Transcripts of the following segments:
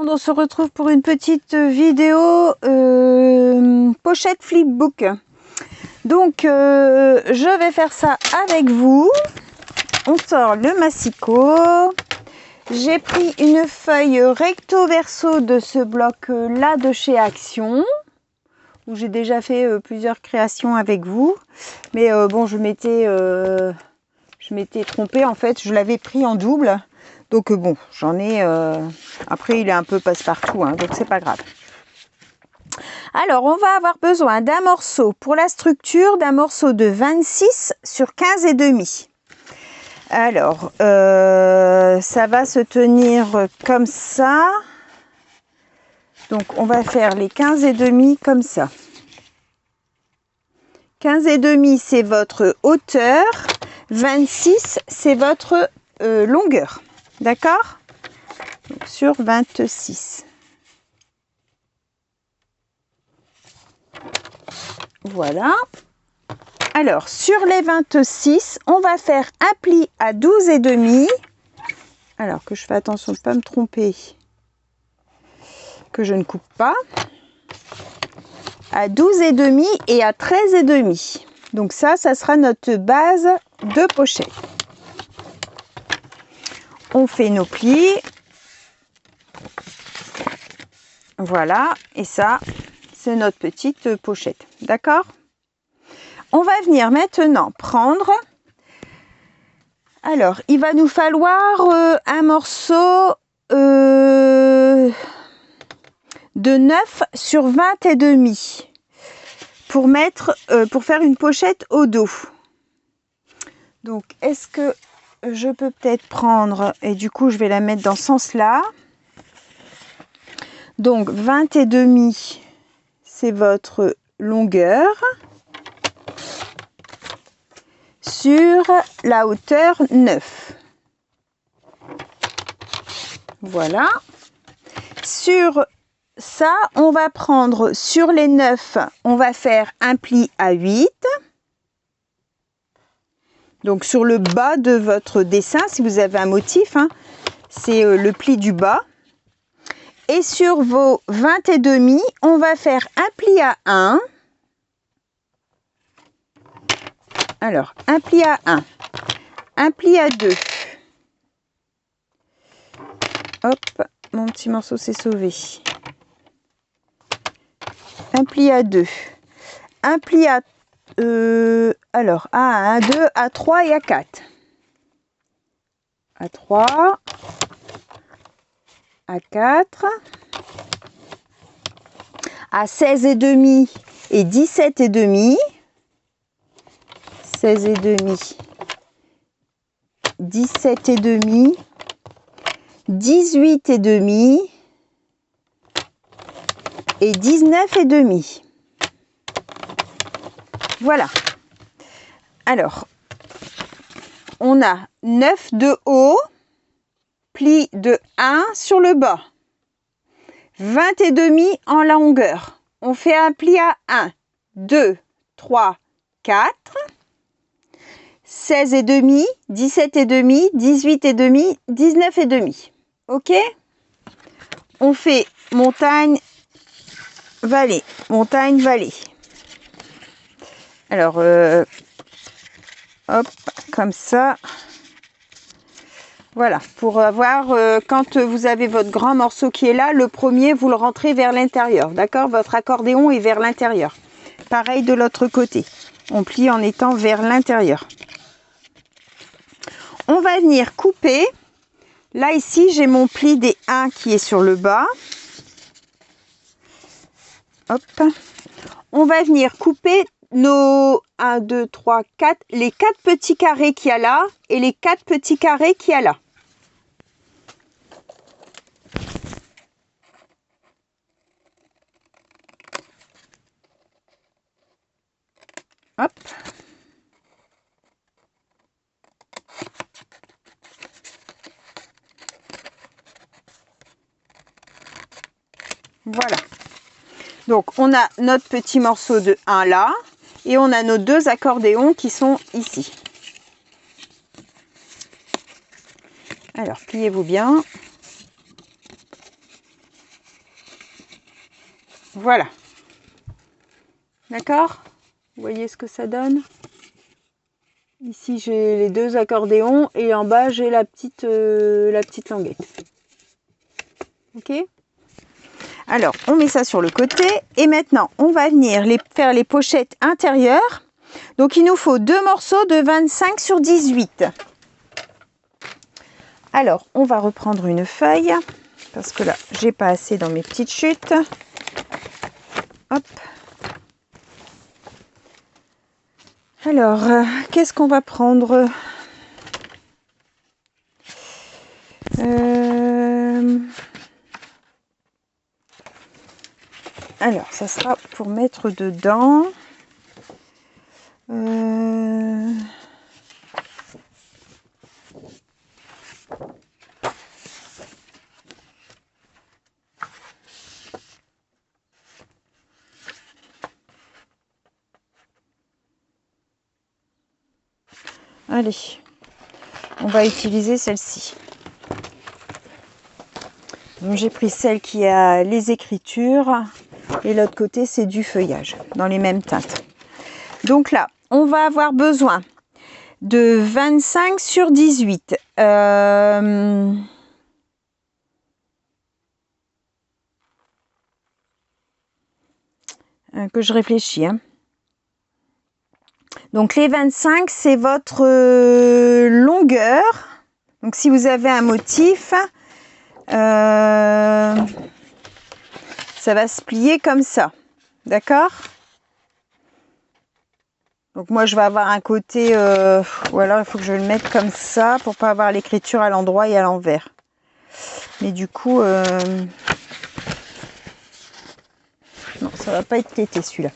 monde, on se retrouve pour une petite vidéo pochette flipbook. Donc je vais faire ça avec vous. On sort le massicot. J'ai pris une feuille recto verso de ce bloc là de chez Action, où j'ai déjà fait plusieurs créations avec vous. Mais bon, je m'étais trompée, en fait, je l'avais pris en double. Donc bon, j'en ai... Après, il est un peu passe-partout, hein, donc c'est pas grave. Alors, on va avoir besoin d'un morceau pour la structure, d'un morceau de 26 sur 15 et demi. Alors, ça va se tenir comme ça. Donc, on va faire les 15 et demi comme ça. 15 et demi, c'est votre hauteur. 26, c'est votre longueur. D'accord? Sur 26. Voilà. Alors, sur les 26, on va faire un pli à 12 et demi. Alors, que je fais attention de ne pas me tromper. Que je ne coupe pas. À 12 et demi et à 13 et demi. Donc ça sera notre base de pochette. On fait nos plis. Voilà. Et ça, c'est notre petite pochette. D'accord? On va venir maintenant prendre... Alors, il va nous falloir un morceau de 9 sur 20 et demi pour faire une pochette au dos. Donc, est-ce que je peux peut-être prendre, et du coup, je vais la mettre dans ce sens-là. Donc, 20 et demi, c'est votre longueur. Sur la hauteur 9. Voilà. Sur ça, on va prendre sur les 9, on va faire un pli à 8. Donc sur le bas de votre dessin, si vous avez un motif, hein, c'est le pli du bas. Et sur vos 20 et demi, on va faire un pli à 1. Alors, un pli à 1, un pli à 2. Hop, mon petit morceau s'est sauvé. Un pli à 2, un pli à... alors, à 1, à 2, à 3 et à 4. À 3, à 4, à 16 et demi et 17 et demi. 16 et demi, 17 et demi, 18 et demi et 19 et demi. Voilà. Alors, on a 9 de haut, pli de 1 sur le bas, 20 et demi en longueur. On fait un pli à 1, 2, 3, 4. 16 et demi, 17 et demi, 18 et demi, 19 et demi. Ok? On fait montagne, vallée, montagne, vallée. Alors, hop, comme ça. Voilà, pour avoir, quand vous avez votre grand morceau qui est là, le premier, vous le rentrez vers l'intérieur. D'accord? Votre accordéon est vers l'intérieur. Pareil de l'autre côté. On plie en étant vers l'intérieur. On va venir couper. Là, ici, j'ai mon pli des 1 qui est sur le bas. Hop. On va venir couper nos 1, 2, 3, 4, les 4 petits carrés qu'il y a là et les 4 petits carrés qu'il y a là. Hop. Voilà. Donc, on a notre petit morceau de 1 là. Et on a nos 2 accordéons qui sont ici. Alors, pliez-vous bien. Voilà. D'accord? Vous voyez ce que ça donne? Ici, j'ai les deux accordéons et en bas, j'ai la petite languette. Ok? Alors, on met ça sur le côté et maintenant, on va venir faire les pochettes intérieures. Donc, il nous faut 2 morceaux de 25 sur 18. Alors, on va reprendre une feuille parce que là, j'ai pas assez dans mes petites chutes. Hop. Alors, qu'est-ce qu'on va prendre? Alors, ça sera pour mettre dedans. Allez, on va utiliser celle-ci. Donc j'ai pris celle qui a les écritures et l'autre côté c'est du feuillage dans les mêmes teintes. Donc là, on va avoir besoin de 25 sur 18. Que je réfléchis. Hein. Donc les 25, c'est votre longueur. Donc si vous avez un motif, ça va se plier comme ça. D'accord? Donc moi je vais avoir un côté, ou alors il faut que je le mette comme ça pour pas avoir l'écriture à l'endroit et à l'envers. Mais du coup, non, ça va pas être tété celui-là.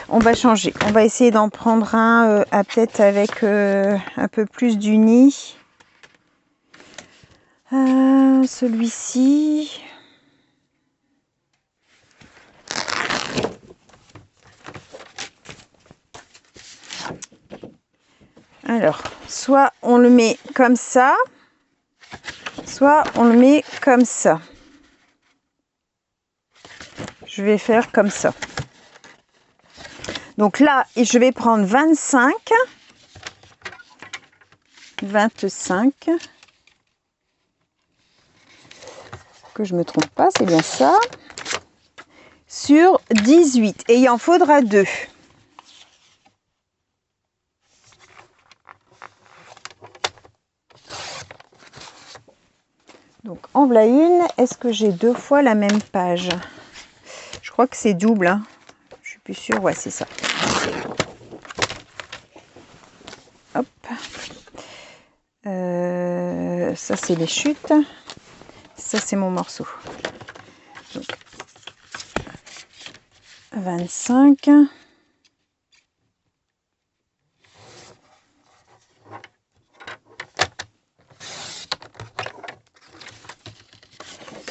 On va changer. On va essayer d'en prendre un à peut-être avec un peu plus d'uni. Celui-ci. Alors, soit on le met comme ça, soit on le met comme ça. Je vais faire comme ça. Donc là, je vais prendre 25. Que je ne me trompe pas, c'est bien ça. Sur 18. Et il en faudra 2. Donc en voilà une. Est-ce que j'ai 2 fois la même page? Je crois que c'est double. Hein. Je suis plus sûre. Ouais, c'est ça. Hop. Ça, c'est les chutes. Ça, c'est mon morceau. Donc, 25.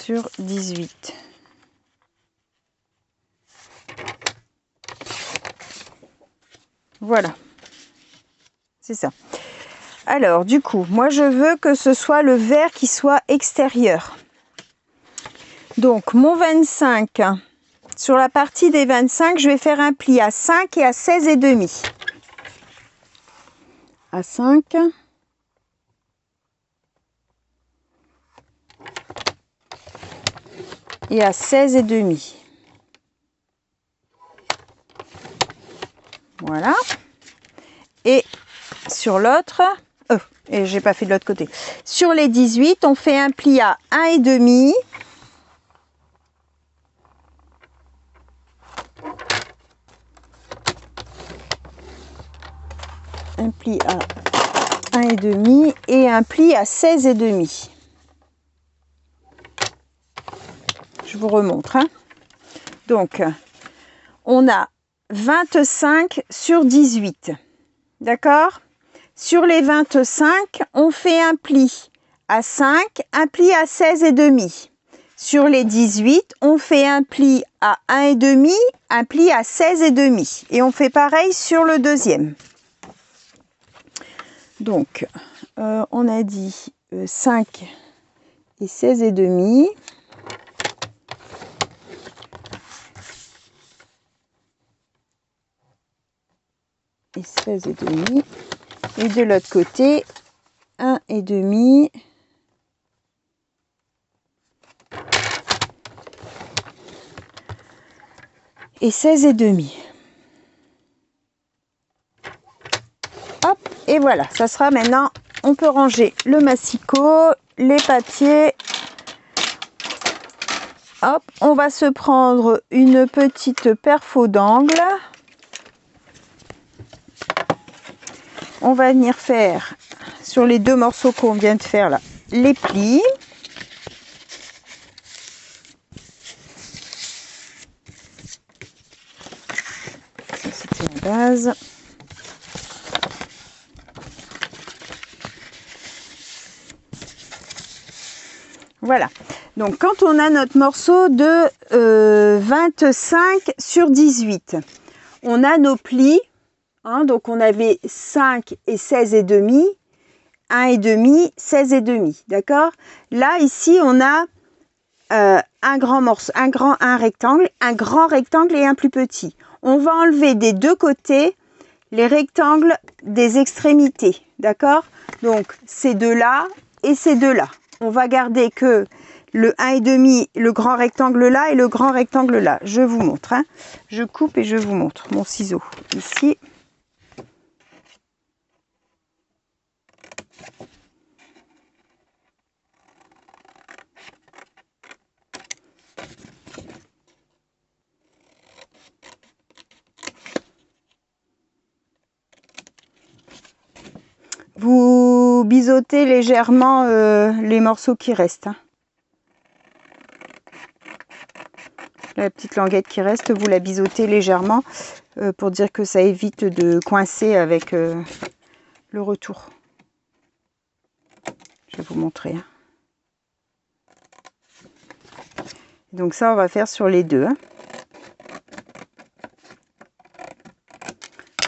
Sur 18. Voilà. C'est ça. Alors, du coup, moi, je veux que ce soit le vert qui soit extérieur. Donc, mon 25, sur la partie des 25, je vais faire un pli à 5 et à 16 et demi. À 5. Et à 16 et demi. Voilà. Et sur l'autre, et j'ai pas fait de l'autre côté. Sur les 18, on fait un pli à 1 et demi. Un pli à 1 et demi et un pli à 16 et demi. Je vous remontre. Hein. Donc, on a 25 sur 18. D'accord? Sur les 25, on fait un pli à 5, un pli à 16 et demi. Sur les 18, on fait un pli à 1 et demi, un pli à 16 et demi. Et on fait pareil sur le deuxième. Donc, on a dit 5 et 16 et demi. et 16,5. Et de l'autre côté, 1,5 et 16,5. Hop, et voilà, ça sera maintenant, on peut ranger le massicot, les papiers. Hop, on va se prendre une petite perfo d'angle. On va venir faire, sur les deux morceaux qu'on vient de faire là, les plis. Ça, c'était la base. Voilà. Donc, quand on a notre morceau de 25 sur 18, on a nos plis. Hein, donc, on avait 5 et 16,5, 1,5, 16,5. D'accord? Là, ici, on a un grand morceau, un rectangle, un grand rectangle et un plus petit. On va enlever des deux côtés les rectangles des extrémités. D'accord? Donc, ces deux-là et ces deux-là. On va garder que le 1,5, le grand rectangle là et le grand rectangle là. Je vous montre. Hein. Je coupe et je vous montre mon ciseau. Ici. Vous biseautez légèrement les morceaux qui restent. Hein. La petite languette qui reste, vous la biseautez légèrement pour dire que ça évite de coincer avec le retour. Je vais vous montrer. Hein. Donc ça, on va faire sur les deux. Hein.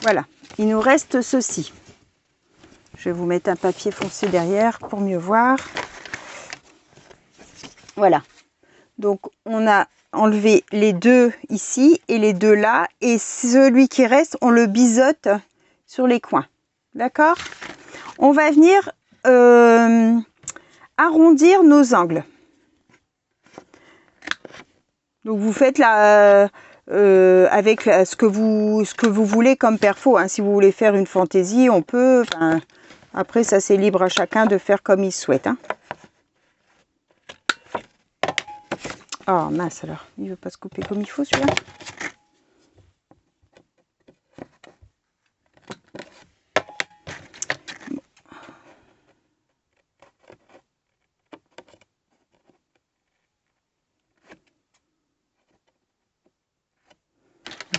Voilà, il nous reste ceci. Je vais vous mettre un papier foncé derrière pour mieux voir. Voilà. Donc, on a enlevé les deux ici et les deux là. Et celui qui reste, on le biseaute sur les coins. D'accord? On va venir arrondir nos angles. Donc, vous faites la... avec ce que vous voulez comme perfo. Hein. Si vous voulez faire une fantaisie, on peut... Enfin, après, ça, c'est libre à chacun de faire comme il souhaite. Hein. Oh, mince alors. Il ne veut pas se couper comme il faut, celui-là. Bon.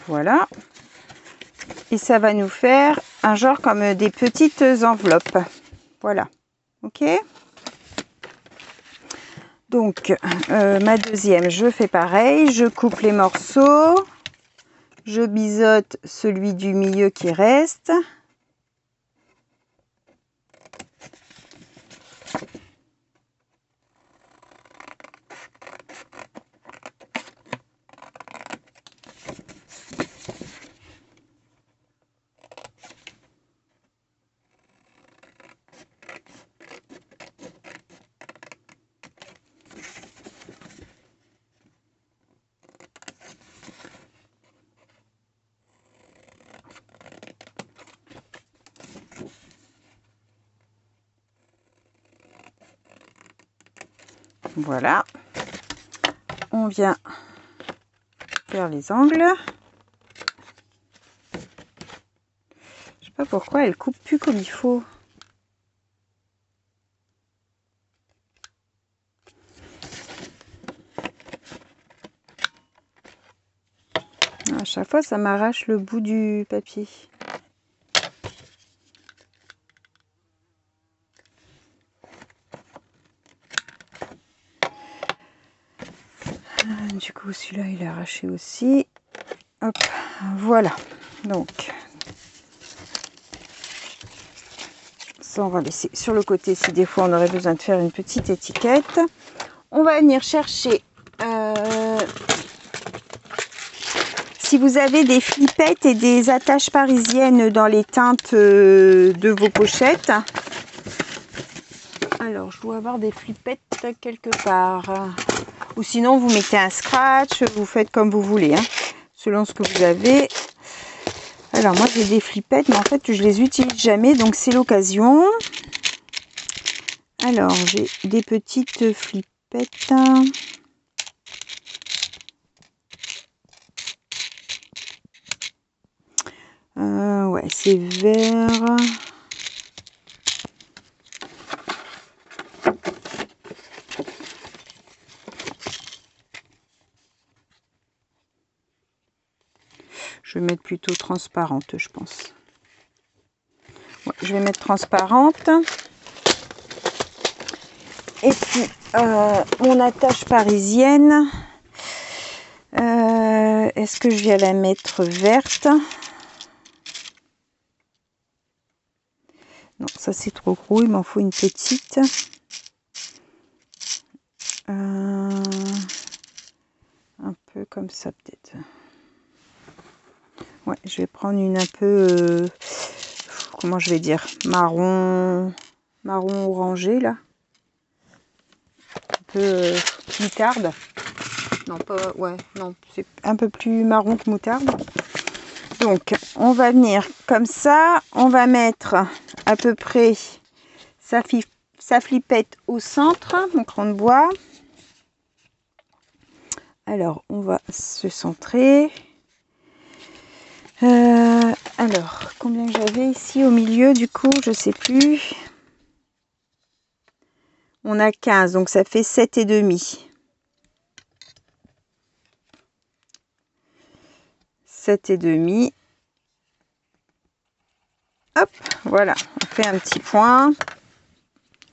Voilà. Et ça va nous faire un genre comme des petites enveloppes. Voilà. Ok. Donc, ma deuxième, je fais pareil. Je coupe les morceaux. Je biseaute celui du milieu qui reste. Voilà. On vient faire les angles. Je sais pas pourquoi elle coupe plus comme il faut. À chaque fois, ça m'arrache le bout du papier. Du coup, celui-là, il est arraché aussi. Hop, voilà. Donc, ça, on va laisser sur le côté si des fois on aurait besoin de faire une petite étiquette. On va venir chercher si vous avez des flippettes et des attaches parisiennes dans les teintes de vos pochettes. Alors, je dois avoir des flippettes quelque part. Ou sinon, vous mettez un scratch, vous faites comme vous voulez, hein, selon ce que vous avez. Alors, moi, j'ai des flippettes, mais en fait, je les utilise jamais, donc c'est l'occasion. Alors, j'ai des petites flippettes. Ouais, c'est vert. Je vais mettre plutôt transparente, je pense. Ouais, je vais mettre transparente. Et puis, mon attache parisienne. Est-ce que je vais la mettre verte? Non, ça c'est trop gros, il m'en faut une petite. Un peu comme ça peut-être. Ouais, je vais prendre une un peu, comment je vais dire, marron orangé là. Un peu moutarde. Non, pas, ouais, non, c'est un peu plus marron que moutarde. Donc, on va venir comme ça. On va mettre à peu près sa flippette au centre, mon cran de bois. Alors, on va se centrer. Alors, combien j'avais ici au milieu, du coup, je sais plus. On a 15, donc ça fait 7,5. 7,5. Hop, voilà, on fait un petit point.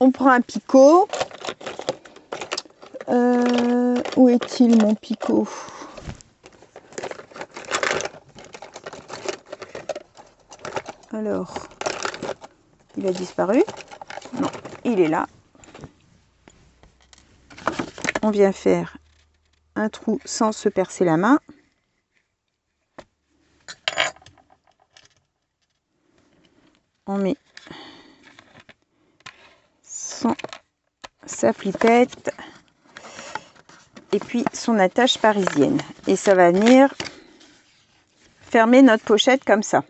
On prend un picot. Où est-il mon picot? Alors, il a disparu? Non, il est là. On vient faire un trou sans se percer la main. On met sa flippette et puis son attache parisienne. Et ça va venir fermer notre pochette comme ça.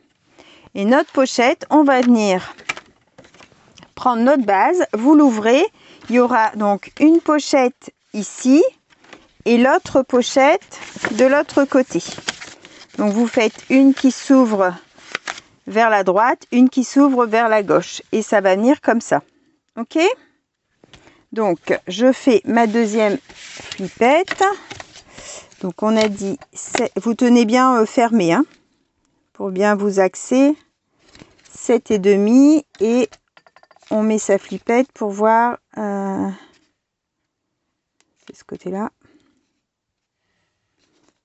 Et notre pochette, on va venir prendre notre base, vous l'ouvrez. Il y aura donc une pochette ici et l'autre pochette de l'autre côté. Donc vous faites une qui s'ouvre vers la droite, une qui s'ouvre vers la gauche. Et ça va venir comme ça. Ok? Donc, je fais ma deuxième flippette. Donc, on a dit, vous tenez bien fermé, hein, pour bien vous axer. 7,5 et on met sa flippette pour voir. C'est ce côté-là.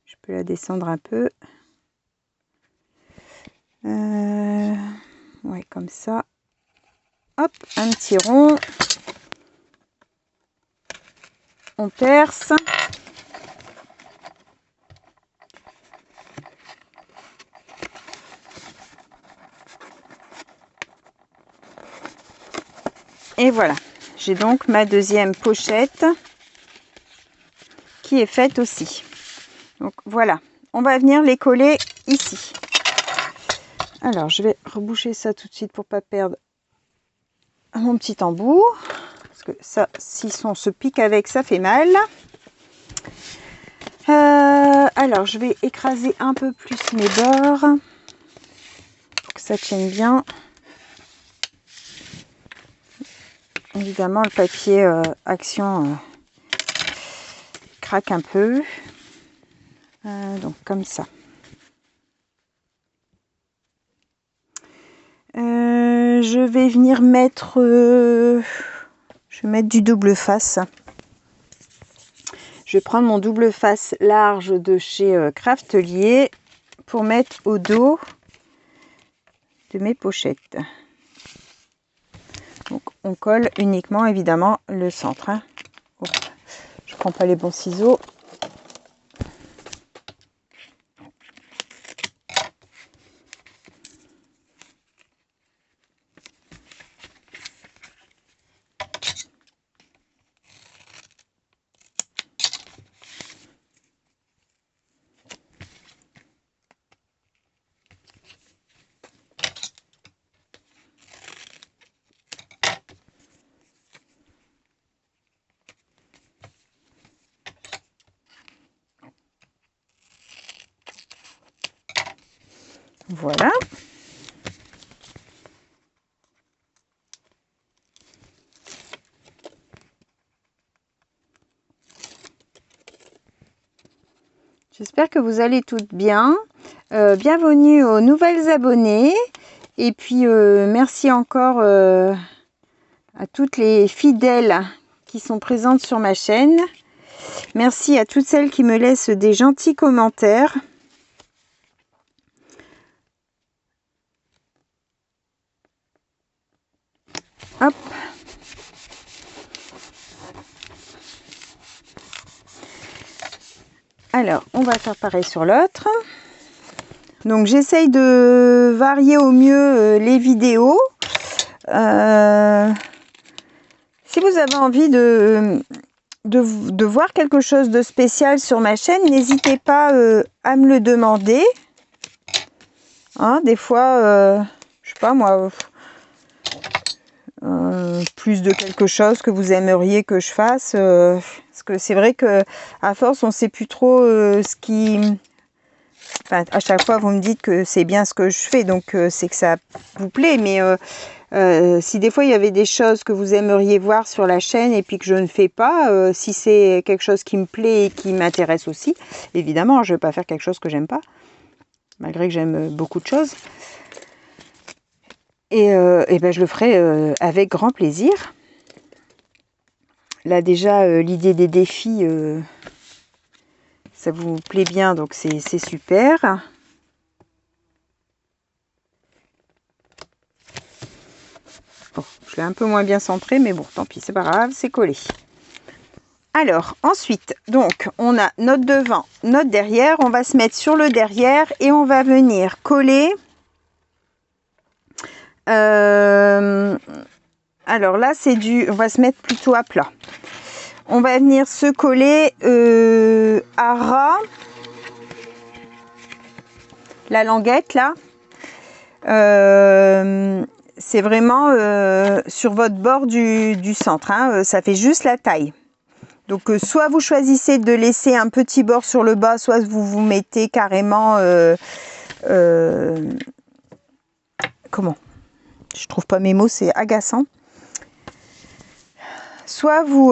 Je peux la descendre un peu. Ouais, comme ça. Hop, un petit rond. On perce. Et voilà, j'ai donc ma deuxième pochette qui est faite aussi. Donc voilà, on va venir les coller ici. Alors, je vais reboucher ça tout de suite pour pas perdre mon petit embout. Parce que ça, si on se pique avec, ça fait mal. Alors, je vais écraser un peu plus mes bords pour que ça tienne bien. Évidemment, le papier Action craque un peu. Donc, comme ça. Je vais venir mettre... je vais mettre du double face. Je vais prendre mon double face large de chez Craftelier pour mettre au dos de mes pochettes. Donc, on colle uniquement, évidemment, le centre. Hein. Oh, je prends pas les bons ciseaux. Voilà. J'espère que vous allez toutes bien. Bienvenue aux nouvelles abonnées. Et puis, merci encore à toutes les fidèles qui sont présentes sur ma chaîne. Merci à toutes celles qui me laissent des gentils commentaires. Hop. Alors, on va faire pareil sur l'autre. Donc, j'essaye de varier au mieux les vidéos. Si vous avez envie de voir quelque chose de spécial sur ma chaîne, n'hésitez pas à me le demander. Hein, des fois, je sais pas moi, plus de quelque chose que vous aimeriez que je fasse. Parce que c'est vrai que à force, on sait plus trop ce qui... Enfin, à chaque fois, vous me dites que c'est bien ce que je fais, donc c'est que ça vous plaît. Mais si des fois, il y avait des choses que vous aimeriez voir sur la chaîne et puis que je ne fais pas, si c'est quelque chose qui me plaît et qui m'intéresse aussi, évidemment, je ne vais pas faire quelque chose que j'aime pas, malgré que j'aime beaucoup de choses. Et ben, je le ferai avec grand plaisir. Là, déjà, l'idée des défis... ça vous plaît bien, donc c'est super. Bon, je l'ai un peu moins bien centré, mais bon, tant pis, c'est pas grave, c'est collé. Alors, ensuite, donc, on a notre devant, notre derrière. On va se mettre sur le derrière et on va venir coller. Alors là, c'est on va se mettre plutôt à plat. On va venir se coller à ras. La languette, là. C'est vraiment sur votre bord du centre. Hein, ça fait juste la taille. Donc, soit vous choisissez de laisser un petit bord sur le bas, soit vous vous mettez carrément... comment? Je trouve pas mes mots, c'est agaçant. Soit vous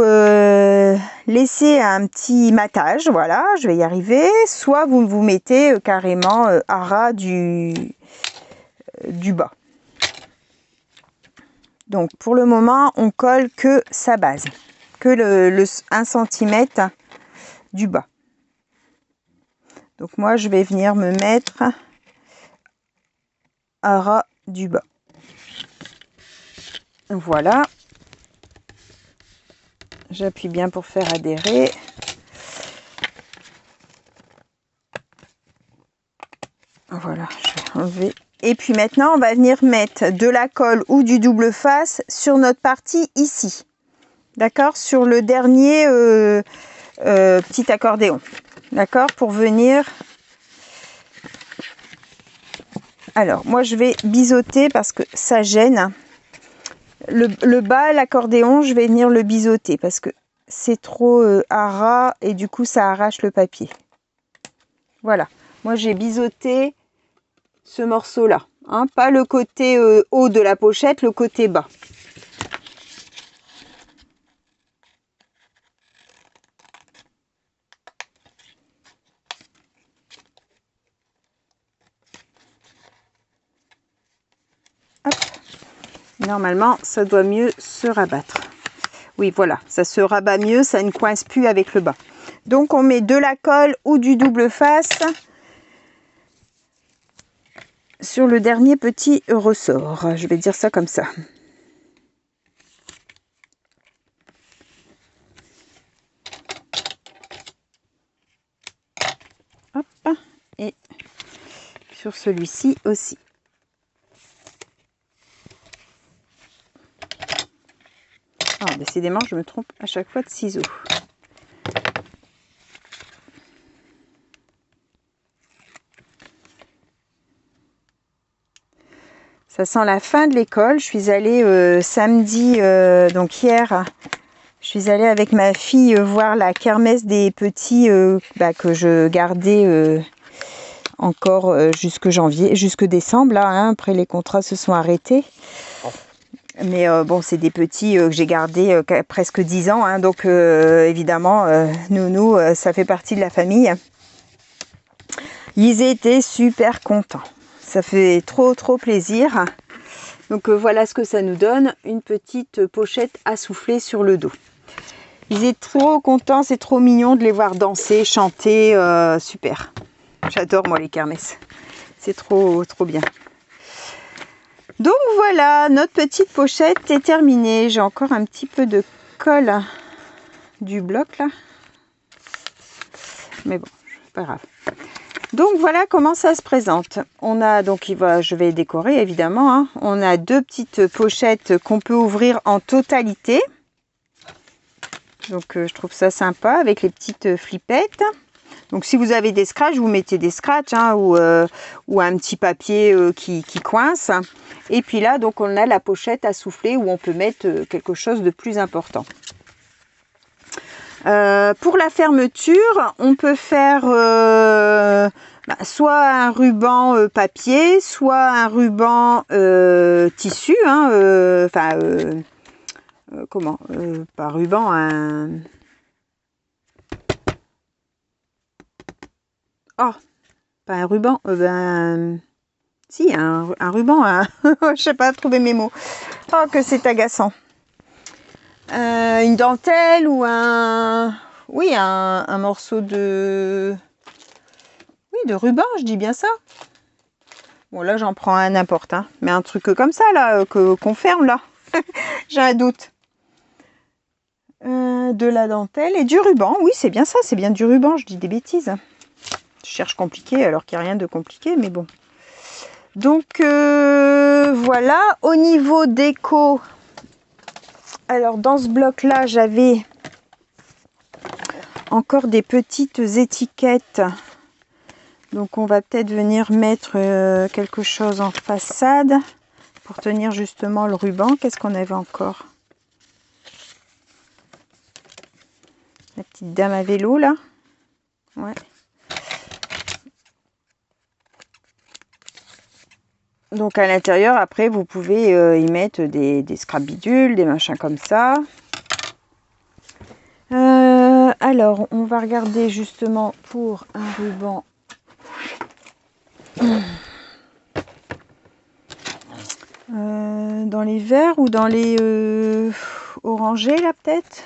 laissez un petit matage, voilà, je vais y arriver. Soit vous vous mettez carrément à ras du bas. Donc, pour le moment, on colle que sa base, que le 1 cm du bas. Donc, moi, je vais venir me mettre à ras du bas. Voilà. J'appuie bien pour faire adhérer. Voilà, je vais enlever. Et puis maintenant, on va venir mettre de la colle ou du double face sur notre partie ici. D'accord? Sur le dernier petit accordéon. D'accord? Pour venir... Alors, moi, je vais biseauter parce que ça gêne. Le bas, l'accordéon, je vais venir le biseauter parce que c'est trop à ras et du coup, ça arrache le papier. Voilà. Moi, j'ai biseauté ce morceau-là. Hein, pas le côté haut de la pochette, le côté bas. Hop. Normalement, ça doit mieux se rabattre. Oui, voilà, ça se rabat mieux, ça ne coince plus avec le bas. Donc, on met de la colle ou du double face sur le dernier petit ressort. Je vais dire ça comme ça. Hop, et sur celui-ci aussi. Ah, décidément, je me trompe à chaque fois de ciseaux. Ça sent la fin de l'école. Je suis allée samedi, donc hier, je suis allée avec ma fille voir la kermesse des petits que je gardais encore jusque janvier, jusque décembre là, hein. Après les contrats se sont arrêtés. Mais bon, c'est des petits que j'ai gardés presque 10 ans, hein. Donc évidemment, Nounou, ça fait partie de la famille. Ils étaient super contents. Ça fait trop plaisir. Donc voilà ce que ça nous donne, une petite pochette à souffler sur le dos. Ils étaient trop contents, c'est trop mignon de les voir danser, chanter, super. J'adore moi les kermesses, c'est trop bien. Donc voilà, notre petite pochette est terminée. J'ai encore un petit peu de colle du bloc là. Mais bon, c'est pas grave. Donc voilà comment ça se présente. On a donc, je vais décorer évidemment, hein. On a deux petites pochettes qu'on peut ouvrir en totalité. Donc je trouve ça sympa avec les petites flippettes. Donc si vous avez des scratchs, vous mettez des scratchs, hein, ou un petit papier qui coince. Et puis là, donc on a la pochette à souffler où on peut mettre quelque chose de plus important. Pour la fermeture, on peut faire soit un ruban papier, soit un ruban tissu, hein, comment pas ruban, un... Oh, pas un ruban, si, un ruban, je sais pas trouver mes mots. Oh, que c'est agaçant. Une dentelle ou un morceau de... Oui, de ruban, je dis bien ça. Bon, là, j'en prends un n'importe, hein. Mais un truc comme ça, là, qu'on ferme, là. J'ai un doute. De la dentelle et du ruban. Oui, c'est bien ça, c'est bien du ruban, je dis des bêtises. Je cherche compliqué alors qu'il n'y a rien de compliqué, mais bon. Donc, voilà. Au niveau déco, alors dans ce bloc-là, j'avais encore des petites étiquettes. Donc, on va peut-être venir mettre quelque chose en façade pour tenir justement le ruban. Qu'est-ce qu'on avait encore? La petite dame à vélo, là. Ouais. Donc à l'intérieur, après, vous pouvez y mettre des scrabidules, des machins comme ça. Alors, on va regarder justement pour un ruban. Dans les verts ou dans les orangés, là, peut-être.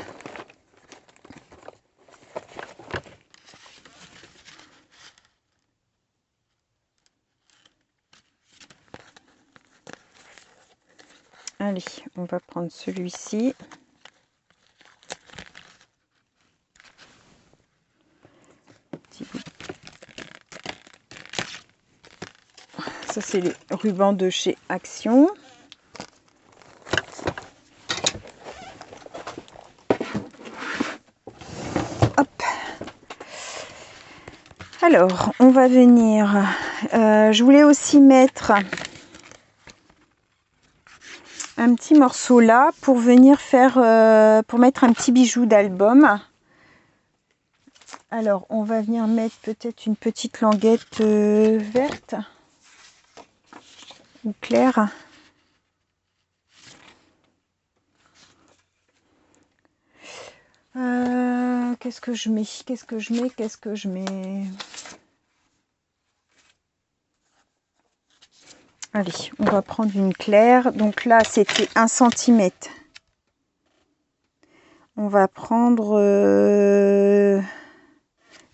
Allez, on va prendre celui-ci. Ça, c'est les rubans de chez Action. Hop. Alors, on va venir... je voulais aussi mettre... un petit morceau là pour venir faire pour mettre un petit bijou d'album. Alors on va venir mettre peut-être une petite languette verte ou claire. Qu'est-ce que je mets? Allez, on va prendre une claire. Donc là, c'était 1 cm. On va prendre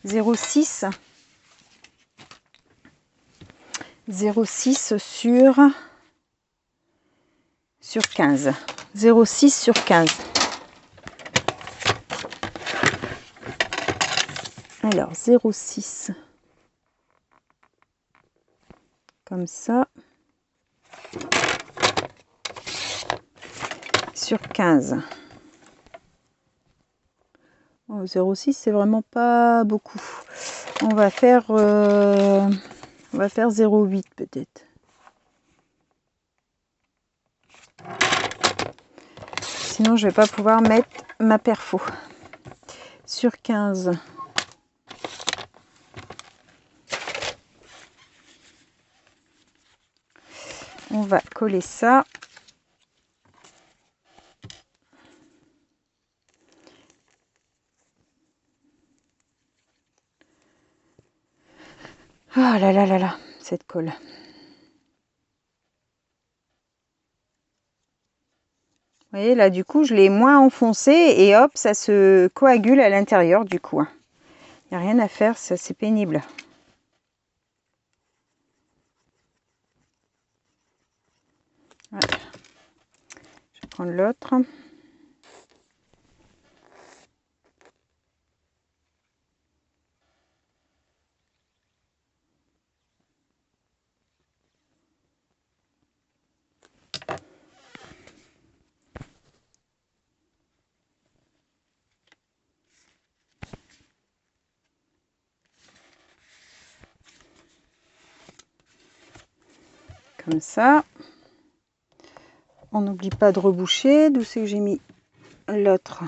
0,6. 0,6 sur 15. 0,6 sur 15. Alors, 0,6. Comme ça. Sur 15. Oh, 0,6 c'est vraiment pas beaucoup. On va faire 0,8 peut-être. Sinon je vais pas pouvoir mettre ma perfo. Sur 15. on va coller ça. Ah là là là là, cette colle. Vous voyez, là, du coup, je l'ai moins enfoncé et hop, ça se coagule à l'intérieur, du coup. Il n'y a rien à faire, ça, c'est pénible. Voilà. Je vais prendre l'autre. Comme ça. On n'oublie pas de reboucher. D'où c'est que j'ai mis l'autre?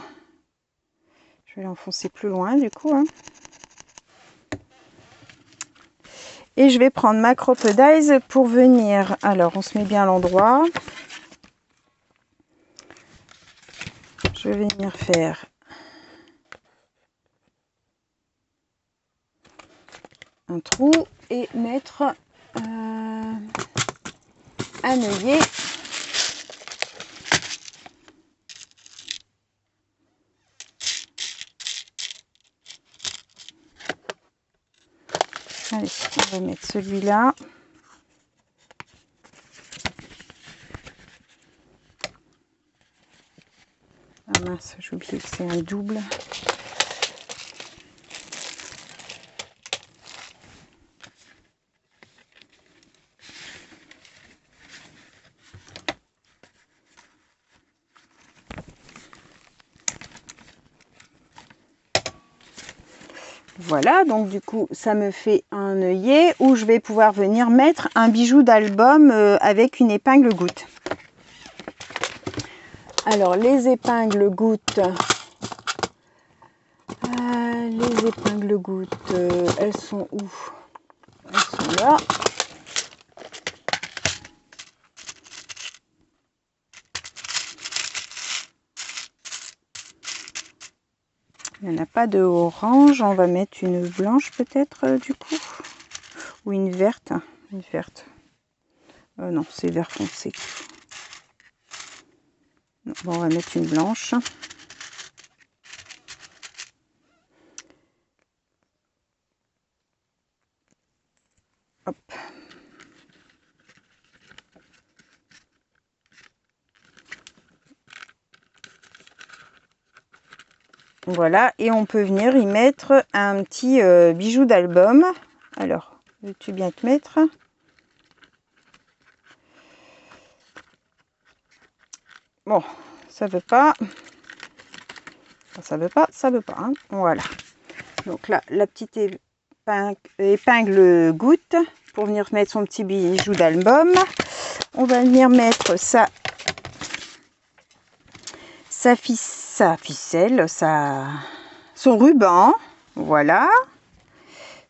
Je vais l'enfoncer plus loin du coup. Hein. Et je vais prendre ma Crop-A-Dies pour venir. Alors, on se met bien à l'endroit. Je vais venir faire un trou et mettre un œillet. Allez, on va mettre celui-là. Ah mince, j'ai oublié que c'est un double. Voilà, donc du coup, ça me fait un œillet où je vais pouvoir venir mettre un bijou d'album avec une épingle goutte. Alors, les épingles gouttes, elles sont où? Elles sont là. Il n'y en a pas de orange, on va mettre une blanche peut-être du coup. Ou une verte. Une verte. Non, c'est vert foncé. Non, bon, on va mettre une blanche. Hop. Voilà, et on peut venir y mettre un petit bijou d'album. Alors, veux-tu bien te mettre? Bon, ça veut pas. Ça veut pas, ça veut pas. Hein. Voilà. Donc là, la petite épingle goutte pour venir mettre son petit bijou d'album. On va venir mettre sa ficelle, son ruban. Voilà.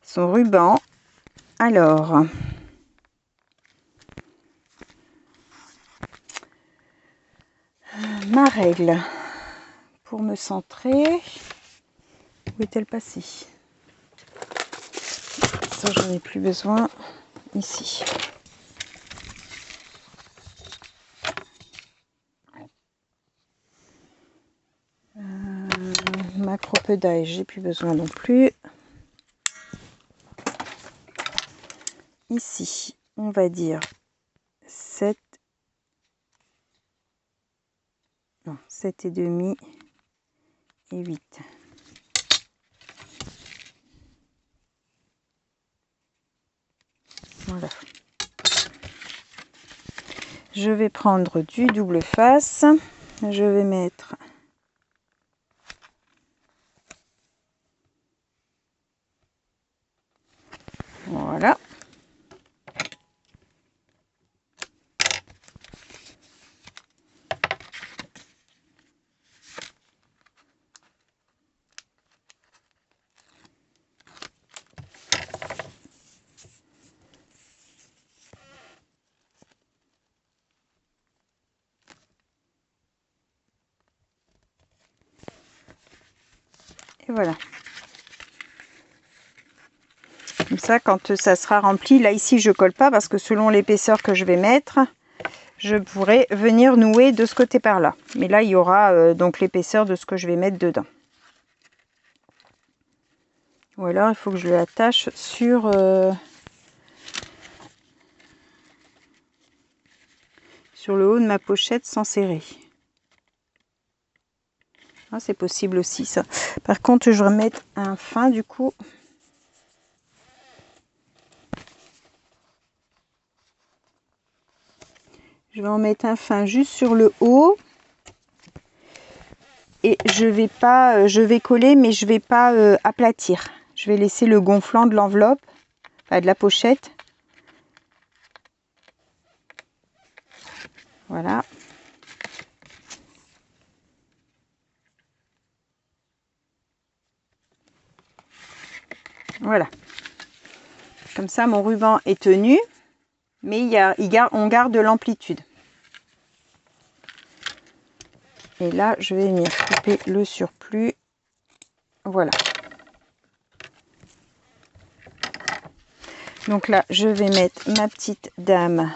Son ruban. Alors, ma règle pour me centrer. Où est-elle passée? Ça, j'en ai plus besoin. Ici. Ma Crop-A-Dies, j'ai plus besoin non plus. Ici, on va dire 7. Non, 7 et demi et 8. Voilà. Je vais prendre du double face. Je vais mettre voilà. Et voilà. Comme ça, quand ça sera rempli, là ici je colle pas parce que selon l'épaisseur que je vais mettre, je pourrais venir nouer de ce côté par là. Mais là, il y aura donc l'épaisseur de ce que je vais mettre dedans. Ou alors, il faut que je l'attache sur le haut de ma pochette sans serrer. Ah, c'est possible aussi ça. Par contre, je vais remettre un fin du coup. Je vais en mettre un fin juste sur le haut. Et je vais coller, mais je vais pas aplatir. Je vais laisser le gonflant de l'enveloppe, enfin de la pochette. Voilà. Voilà. Comme ça, mon ruban est tenu, mais on garde l'amplitude. Et là, je vais venir couper le surplus. Voilà. Donc là, je vais mettre ma petite dame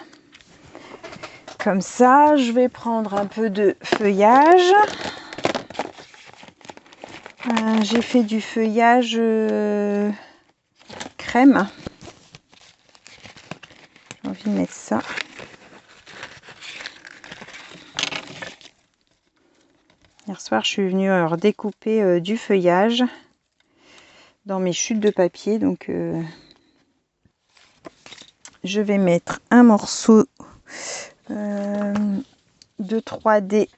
comme ça. Je vais prendre un peu de feuillage. J'ai fait du feuillage crème. J'ai envie de mettre ça. Hier soir, je suis venue découper du feuillage dans mes chutes de papier. Donc, je vais mettre un morceau de 3D.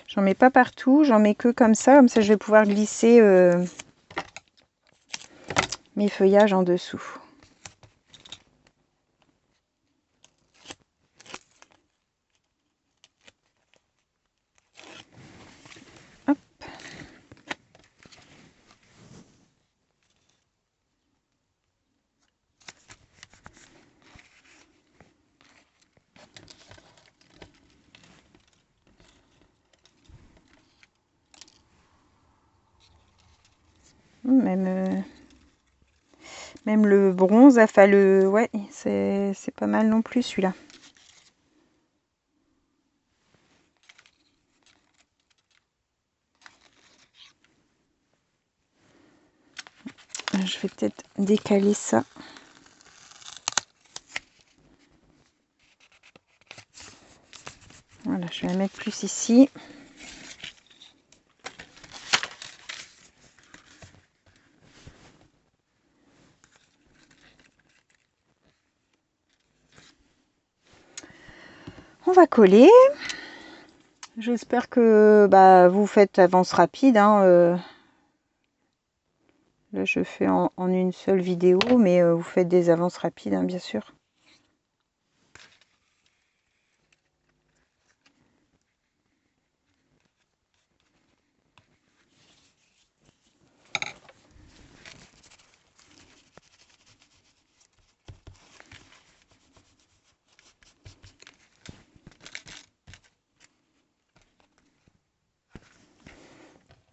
J'en mets pas partout, j'en mets que comme ça je vais pouvoir glisser mes feuillages en dessous. Hop. Même le bronze, enfin ouais, c'est pas mal non plus celui-là. Je vais peut-être décaler ça. Voilà, je vais la mettre plus ici. On va coller. J'espère que vous faites avance rapide. Là, je fais en une seule vidéo, mais vous faites des avances rapides, hein, bien sûr.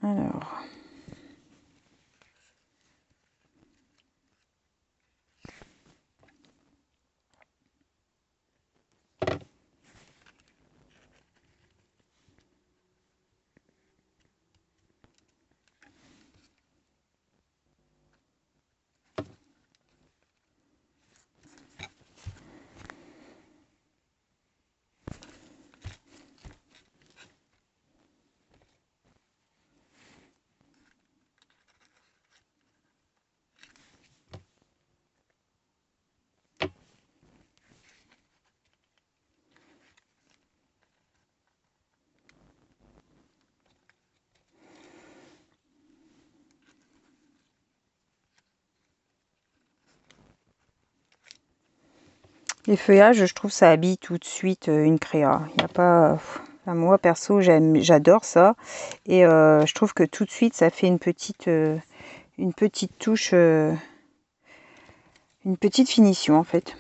Alors... Les feuillages, je trouve ça habille tout de suite une créa. Il n'y a pas... Enfin, moi, perso, j'adore ça. Et je trouve que tout de suite, ça fait une petite touche, une petite finition, en fait.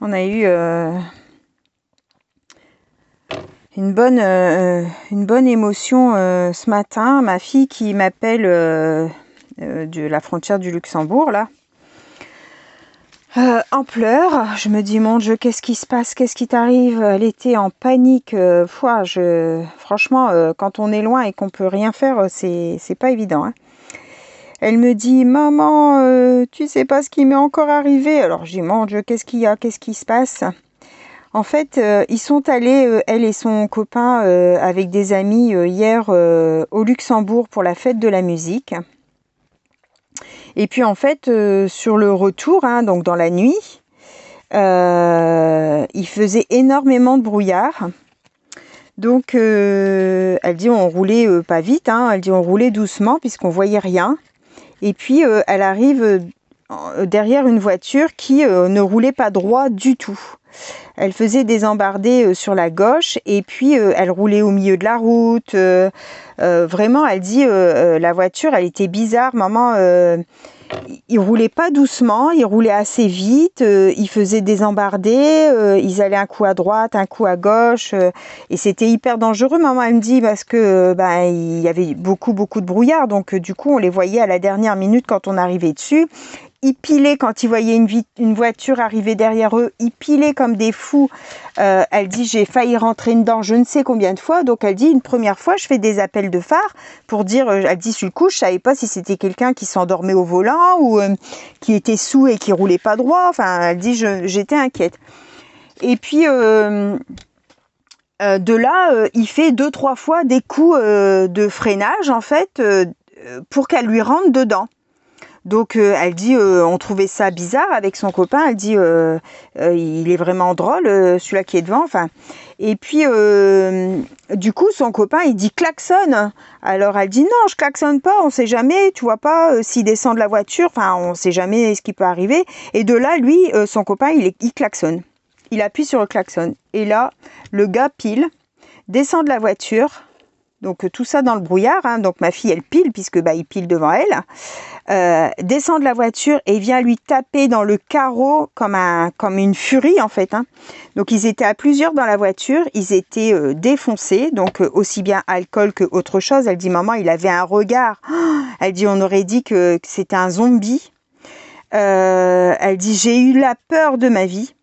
On a eu une bonne émotion ce matin. Ma fille qui m'appelle de la frontière du Luxembourg, là, en pleurs. Je me dis, mon Dieu, qu'est-ce qui se passe? Qu'est-ce qui t'arrive? Elle était en panique. Franchement, quand on est loin et qu'on peut rien faire, c'est pas évident, hein. Elle me dit, maman, tu sais pas ce qui m'est encore arrivé? Alors je dis, mon Dieu, qu'est-ce qu'il y a? Qu'est-ce qui se passe? En fait, ils sont allés, elle et son copain, avec des amis, hier au Luxembourg pour la fête de la musique. Et puis en fait, sur le retour, hein, donc dans la nuit, il faisait énormément de brouillard. Donc elle dit on roulait pas vite, hein, elle dit on roulait doucement puisqu'on voyait rien. Et puis elle arrive derrière une voiture qui ne roulait pas droit du tout. Elle faisait des embardées sur la gauche et puis elle roulait au milieu de la route. Vraiment, elle dit la voiture, elle était bizarre. Maman, il roulait pas doucement, il roulait assez vite. Il faisait des embardées. Ils allaient un coup à droite, un coup à gauche. Et c'était hyper dangereux, maman, elle me dit, parce que il y avait beaucoup de brouillard. Donc du coup, on les voyait à la dernière minute quand on arrivait dessus. Ils pilaient quand ils voyaient une voiture arriver derrière eux, ils pilaient comme des fous. Elle dit, j'ai failli rentrer dedans je ne sais combien de fois. Donc elle dit, une première fois, je fais des appels de phare pour dire, elle dit, sur le coup, je savais pas si c'était quelqu'un qui s'endormait au volant ou qui était sous et qui roulait pas droit. Enfin, elle dit, j'étais inquiète. Et puis, de là, il fait 2-3 fois des coups de freinage, en fait, pour qu'elle lui rentre dedans. Donc elle dit, on trouvait ça bizarre avec son copain. Elle dit, il est vraiment drôle, celui-là qui est devant. Enfin, et puis du coup son copain il dit klaxonne. Alors elle dit non, je klaxonne pas. On sait jamais, tu vois pas s'il descend de la voiture. Enfin, on sait jamais ce qui peut arriver. Et de là, lui, son copain, il klaxonne. Il appuie sur le klaxon. Et là, le gars pile, descend de la voiture. Donc tout ça dans le brouillard, hein. Donc ma fille elle pile puisque il pile devant elle, descend de la voiture et vient lui taper dans le carreau comme une furie en fait, hein. Donc ils étaient à plusieurs dans la voiture, ils étaient défoncés, donc aussi bien alcool que autre chose. Elle dit maman il avait un regard, elle dit on aurait dit que c'était un zombie. Elle dit j'ai eu la peur de ma vie.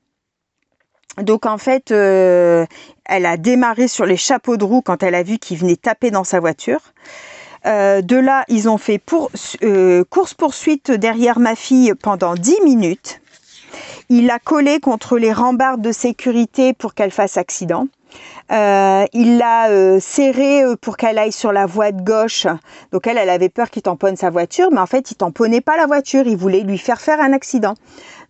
Donc en fait, elle a démarré sur les chapeaux de roue quand elle a vu qu'il venait taper dans sa voiture. De là, ils ont fait course-poursuite derrière ma fille pendant 10 minutes. Il l'a collée contre les rambardes de sécurité pour qu'elle fasse accident. Il l'a serrée pour qu'elle aille sur la voie de gauche. Donc elle avait peur qu'il tamponne sa voiture, mais en fait, il tamponnait pas la voiture. Il voulait lui faire un accident.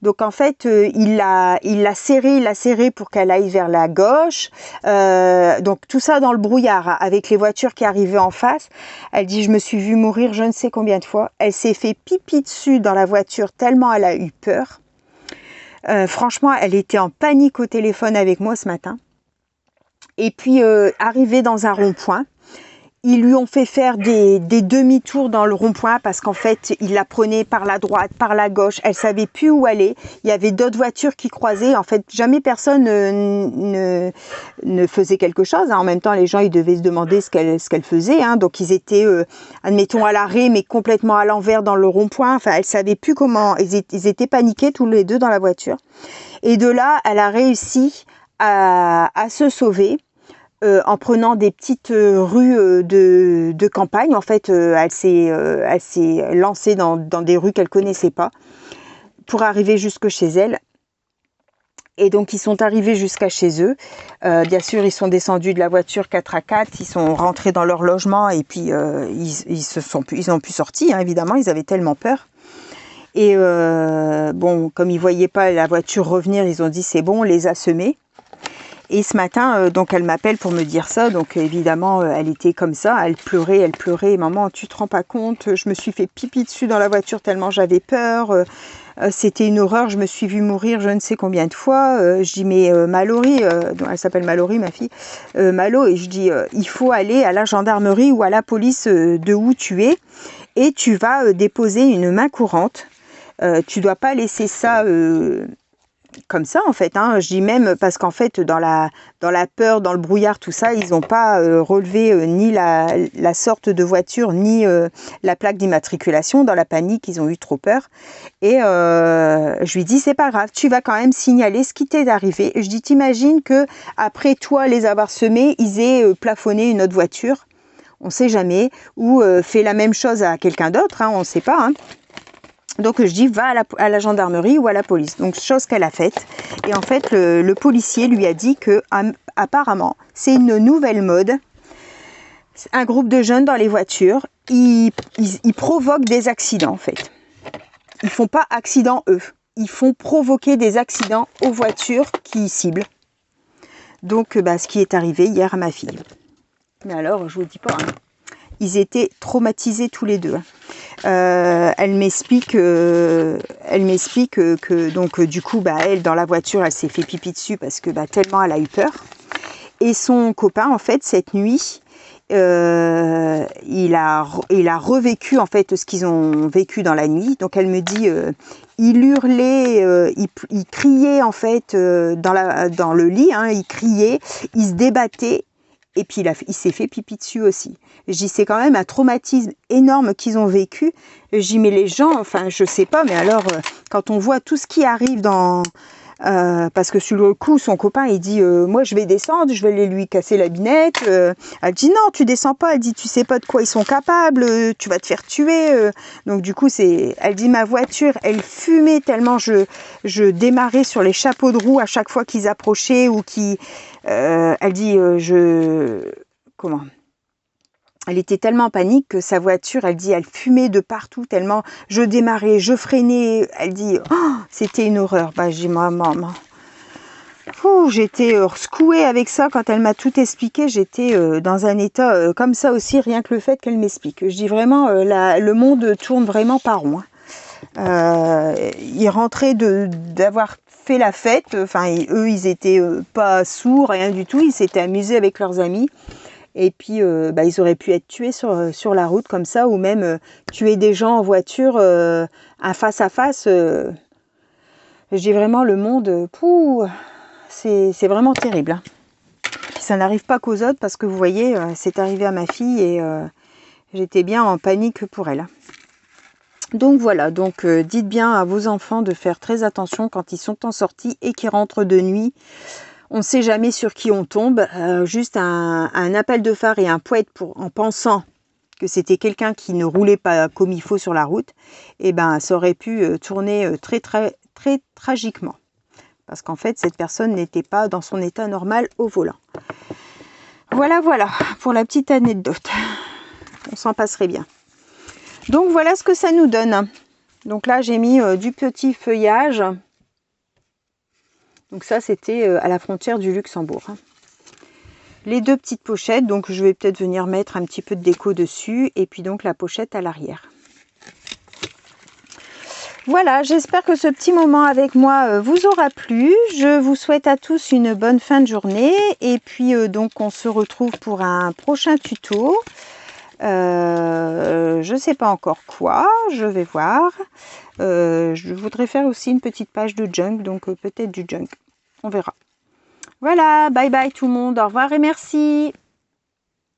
Donc en fait, il l'a serrée pour qu'elle aille vers la gauche. Donc tout ça dans le brouillard, avec les voitures qui arrivaient en face. Elle dit, je me suis vue mourir je ne sais combien de fois. Elle s'est fait pipi dessus dans la voiture tellement elle a eu peur. Franchement, elle était en panique au téléphone avec moi ce matin. Et puis, arrivée dans un rond-point, ils lui ont fait faire des demi-tours dans le rond-point parce qu'en fait, il la prenait par la droite, par la gauche. Elle savait plus où aller. Il y avait d'autres voitures qui croisaient. En fait, jamais personne ne faisait quelque chose, hein. En même temps, les gens, ils devaient se demander ce qu'elle faisait, hein. Donc, ils étaient, admettons, à l'arrêt, mais complètement à l'envers dans le rond-point. Enfin, elle savait plus comment. Ils étaient paniqués tous les deux dans la voiture. Et de là, elle a réussi à se sauver. En prenant des petites rues de campagne. En fait, elle s'est lancée dans des rues qu'elle connaissait pas pour arriver jusque chez elle. Et donc, ils sont arrivés jusqu'à chez eux. Bien sûr, ils sont descendus de la voiture 4x4. Ils sont rentrés dans leur logement et puis ils ont pu sortir, hein, évidemment. Ils avaient tellement peur. Et comme ils voyaient pas la voiture revenir, ils ont dit c'est bon, on les a semés. Et ce matin, donc elle m'appelle pour me dire ça. Donc évidemment, elle était comme ça, elle pleurait. Maman, tu te rends pas compte, je me suis fait pipi dessus dans la voiture tellement j'avais peur. C'était une horreur, je me suis vue mourir je ne sais combien de fois. Je dis mais Mallory, elle s'appelle Mallory ma fille, Malo, et je dis il faut aller à la gendarmerie ou à la police de où tu es et tu vas déposer une main courante. Tu dois pas laisser ça comme ça en fait, hein. Je dis même parce qu'en fait dans la peur, dans le brouillard, tout ça, ils n'ont pas relevé ni la sorte de voiture, ni la plaque d'immatriculation. Dans la panique, ils ont eu trop peur. Et je lui dis, c'est pas grave, tu vas quand même signaler ce qui t'est arrivé. Et je dis, t'imagines que après toi les avoir semés, ils aient plafonné une autre voiture, on sait jamais, ou fait la même chose à quelqu'un d'autre, hein, on ne sait pas, hein. Donc je dis va à la gendarmerie ou à la police. Donc chose qu'elle a faite. Et en fait le policier lui a dit que apparemment c'est une nouvelle mode. Un groupe de jeunes dans les voitures, ils provoquent des accidents en fait. Ils font pas accident eux. Ils font provoquer des accidents aux voitures qui ciblent. Donc ce qui est arrivé hier à ma fille. Mais alors je vous dis pas. Hein. Ils étaient traumatisés tous les deux. Elle m'explique que donc du coup elle dans la voiture elle s'est fait pipi dessus parce que tellement elle a eu peur. Et son copain en fait cette nuit il a revécu en fait ce qu'ils ont vécu dans la nuit. Donc elle me dit il hurlait, il criait en fait dans le lit, hein, il criait, il se débattait. Et puis il s'est fait pipi dessus aussi. Je dis c'est quand même un traumatisme énorme qu'ils ont vécu. Je dis mais les gens, enfin je sais pas, mais alors quand on voit tout ce qui arrive dans... parce que sur le coup son copain il dit moi je vais descendre, je vais aller lui casser la binette. Elle dit non tu descends pas, elle dit tu sais pas de quoi ils sont capables, tu vas te faire tuer. Donc du coup elle dit ma voiture elle fumait tellement je démarrais sur les chapeaux de roue à chaque fois qu'ils approchaient ou qui... elle dit comment? Elle était tellement en panique que sa voiture, elle dit, elle fumait de partout tellement je démarrais, je freinais. Elle dit, oh, c'était une horreur. J'ai maman. J'étais secouée avec ça quand elle m'a tout expliqué. J'étais dans un état comme ça aussi, rien que le fait qu'elle m'explique. Je dis vraiment, le monde tourne vraiment par rond. Hein. Ils rentraient d'avoir fait la fête. Enfin, eux, ils étaient pas sourds, rien du tout. Ils s'étaient amusés avec leurs amis. Et puis, ils auraient pu être tués sur la route comme ça, ou même tuer des gens en voiture, un face à face. Je dis vraiment, le monde, c'est vraiment terrible. Hein. Ça n'arrive pas qu'aux autres, parce que vous voyez, c'est arrivé à ma fille et j'étais bien en panique pour elle. Donc voilà, dites bien à vos enfants de faire très attention quand ils sont en sortie et qu'ils rentrent de nuit. On ne sait jamais sur qui on tombe. Juste un appel de phare et un poète en pensant que c'était quelqu'un qui ne roulait pas comme il faut sur la route, et ça aurait pu tourner très, très, très tragiquement. Parce qu'en fait, cette personne n'était pas dans son état normal au volant. Voilà, pour la petite anecdote. On s'en passerait bien. Donc voilà ce que ça nous donne. Donc là, j'ai mis du petit feuillage. Donc ça, c'était à la frontière du Luxembourg. Les deux petites pochettes, donc je vais peut-être venir mettre un petit peu de déco dessus. Et puis donc la pochette à l'arrière. Voilà, j'espère que ce petit moment avec moi vous aura plu. Je vous souhaite à tous une bonne fin de journée. Et puis donc on se retrouve pour un prochain tuto. Je ne sais pas encore quoi, je vais voir. Je voudrais faire aussi une petite page de junk, donc peut-être du junk. On verra. Voilà, bye bye tout le monde, au revoir et merci.